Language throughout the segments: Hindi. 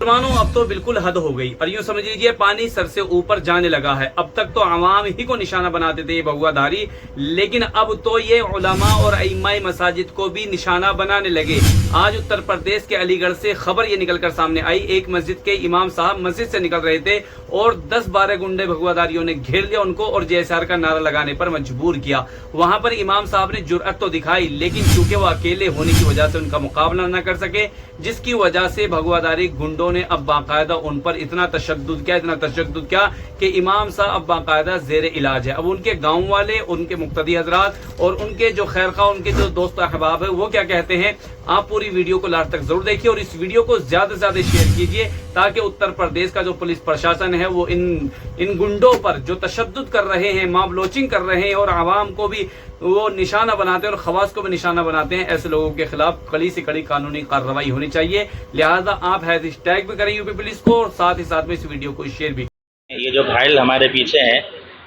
मुसलमानों अब तो बिल्कुल हद हो गई और यूं समझ लीजिए पानी सर से ऊपर जाने लगा है। अब तक तो आवाम ही को निशाना बनाते थे ये भगवाधारी, लेकिन अब तो ये उलमा और इमाम मसाजिद को भी निशाना बनाने लगे। आज उत्तर प्रदेश के अलीगढ़ से खबर ये निकलकर सामने आई, एक मस्जिद के इमाम साहब मस्जिद से निकल रहे थे और 10-12 गुंडे भगवाधारियों ने घेर लिया उनको और जयसार का नारा लगाने पर मजबूर किया। वहां पर इमाम साहब ने जुर्अत तो दिखाई, लेकिन चूंकि वो अकेले होने की वजह से उनका मुकाबला न कर सके, जिसकी वजह से भगवाधारी गुंडों ने अब बाकायदा उन पर इतना तशद्दुद किया कि इमाम साहब अब बाकायदा जेर इलाज है। अब उनके गांव वाले, उनके मुक्तदी हजरात और उनके जो खैरखा, उनके जो दोस्त अहबाब है, वो क्या कहते हैं, आप पूरी वीडियो को लास्ट तक जरूर देखिए और इस वीडियो को ज्यादा से ज्यादा शेयर कीजिए ताकि उत्तर प्रदेश का जो पुलिस प्रशासन है वो इन गुंडों पर जो तशद्दुद कर रहे हैं, मॉब लॉन्चिंग कर रहे हैं और आवाम को भी वो निशाना बनाते हैं और खवास को भी निशाना बनाते हैं, ऐसे लोगों के खिलाफ कड़ी से कड़ी कानूनी कार्रवाई होनी चाहिए। लिहाजा आप हैशटैग भी करें यूपी पुलिस को और साथ ही साथ में इस वीडियो को शेयर भी। ये जो घायल हमारे पीछे हैं,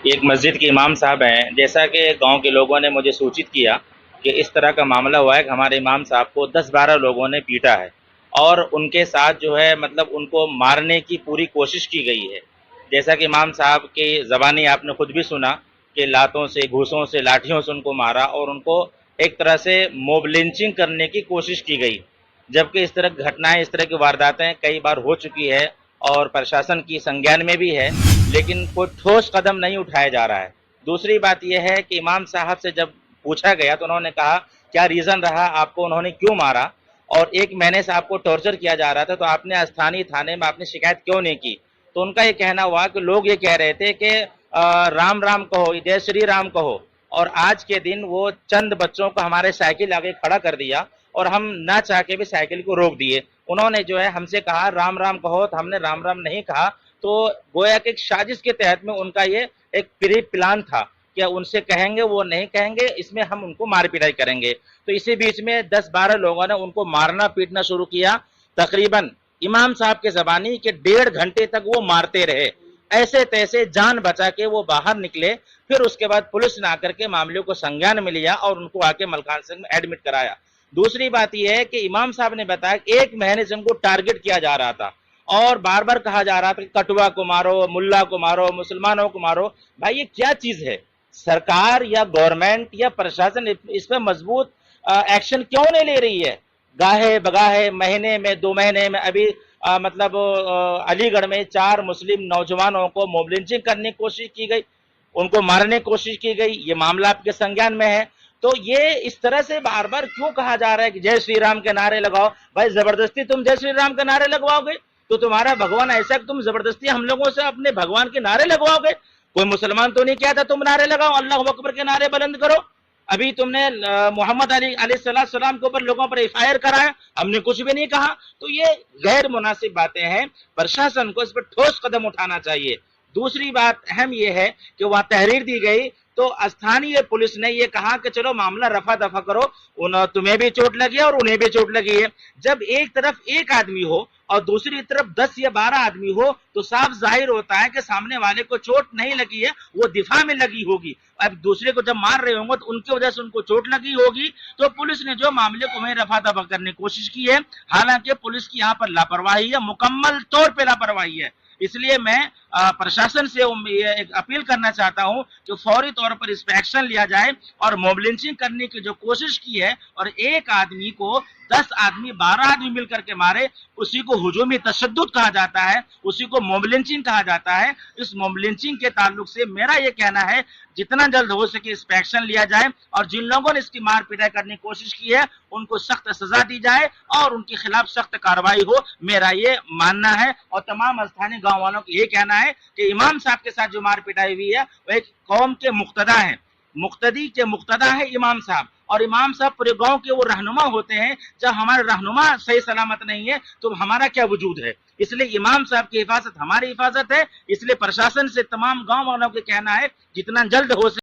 एक मस्जिद के इमाम साहब हैं। जैसा कि गांव के लोगों ने मुझे सूचित किया कि इस तरह का मामला हुआ है कि हमारे इमाम साहब को 10-12 लोगों ने पीटा है और उनके साथ जो है मतलब उनको मारने की पूरी कोशिश की गई है। जैसा कि इमाम साहब की ज़बानी आपने खुद भी सुना कि लातों से, घूंसों से, लाठियों से उनको मारा और उनको एक तरह से मोब लिंचिंग करने की कोशिश की गई। जबकि इस तरह की घटनाएं, इस तरह की वारदातें कई बार हो चुकी है और प्रशासन की संज्ञान में भी है, लेकिन कोई ठोस कदम नहीं उठाया जा रहा है। दूसरी बात यह है कि इमाम साहब से जब पूछा गया तो उन्होंने कहा क्या रीज़न रहा, आपको उन्होंने क्यों मारा, और 1 महीने से आपको टॉर्चर किया जा रहा था तो आपने स्थानीय थाने में आपने शिकायत क्यों नहीं की। तो उनका ये कहना हुआ कि लोग ये कह रहे थे कि राम राम कहो, जय श्री राम कहो, और आज के दिन वो चंद बच्चों को हमारे साइकिल आगे खड़ा कर दिया और हम ना चाह के भी साइकिल को रोक दिए। उन्होंने जो है हमसे कहा राम राम कहो, तो हमने राम राम नहीं कहा। तो गोया कि एक साजिश के तहत में उनका ये एक प्री प्लान था कि उनसे कहेंगे वो नहीं कहेंगे, इसमें हम उनको मार पिटाई करेंगे। तो इसी बीच में 10-12 लोगों ने उनको मारना पीटना शुरू किया। तकरीबन इमाम साहब के ज़बानी के 1.5 घंटे तक वो मारते रहे, ऐसे तैसे जान बचा के वो बाहर निकले। फिर उसके बाद पुलिस ने आकर के मामले को संज्ञान में लिया और उनको आके मलकान सिंह में एडमिट कराया। दूसरी बात यह है कि इमाम साहब ने बताया कि 1 महीने से उनको टारगेट किया जा रहा था और बार बार कहा जा रहा था कि कटुआ को मारो, मुल्ला को मारो, मुसलमानों को मारो। भाई ये क्या चीज है? सरकार या गवर्नमेंट या प्रशासन इस पर मजबूत एक्शन क्यों नहीं ले रही है? गाहे बगाहे महीने में, 2 महीने में अभी अलीगढ़ में 4 मुस्लिम नौजवानों को मोब लिंचिंग करने की कोशिश की गई, उनको मारने की कोशिश की गई। ये मामला आपके संज्ञान में है। तो ये इस तरह से बार बार क्यों कहा जा रहा है कि जय श्री राम के नारे लगाओ? भाई जबरदस्ती तुम जय श्री राम के नारे लगवाओगे तो तुम्हारा भगवान ऐसा कि तुम जबरदस्ती हम लोगों से अपने भगवान के नारे लगवाओगे? कोई मुसलमान तो नहीं कहता तुम नारे लगाओ, अल्लाह अकबर के नारे बुलंद करो। अभी तुमने मोहम्मद अली अलैहिस्सलाम के ऊपर लोगों पर एफआईआर कराया, हमने कुछ भी नहीं कहा। तो ये गैर मुनासिब बातें हैं, प्रशासन को इस पर ठोस कदम उठाना चाहिए। दूसरी बात अहम यह है कि वहां तहरीर दी गई तो स्थानीय पुलिस ने यह कहा कि चलो मामला रफा दफा करो, तुम्हें भी चोट लगी है और उन्हें भी चोट लगी है। जब एक तरफ एक आदमी हो और दूसरी तरफ 10 या 12 आदमी हो तो साफ जाहिर होता है कि सामने वाले को चोट नहीं लगी है, वो दिफा में लगी होगी। अब दूसरे को जब मार रहे होंगे तो उनकी वजह से उनको चोट लगी होगी। तो पुलिस ने जो मामले को वहीं रफा दफा करने की कोशिश की है, हालांकि पुलिस की यहाँ पर लापरवाही है, मुकम्मल तौर पर लापरवाही है। इसलिए मैं प्रशासन से एक अपील करना चाहता हूं कि फौरी तौर पर इस पर एक्शन लिया जाए और मोब लिंचिंग करने की जो कोशिश की है और एक आदमी को 10 आदमी 12 आदमी मिलकर के मारे, उसी को हुजूमी तशद्दुद कहा जाता है, उसी को मोब लिंचिंग कहा जाता है। इस मोब लिंचिंग के ताल्लुक से मेरा यह कहना है जितना जल्द हो सके इस पर एक्शन लिया जाए और जिन लोगों ने इसकी मार पिटाई करने की कोशिश की है उनको सख्त सजा दी जाए और उनके खिलाफ सख्त कार्रवाई हो, मेरा ये मानना है। और तमाम स्थानीय गांव वालों को ये कहना है कि इमाम साहब के साथ जो मार पिटाई हुई है वो एक कौम के मुक्तदा है, मुक्तदी के मुक्तदा है इमाम साहब, और इमाम साहब पूरे गांव के वो रहनुमा होते हैं। जब हमारे रहनुमा सही सलामत नहीं है तो हमारा क्या वजूद है? इसलिए इमाम साहब की हिफाजत हमारी हिफाजत है। इसलिए प्रशासन से तमाम गांव वालों को कहना है जितना जल्द हो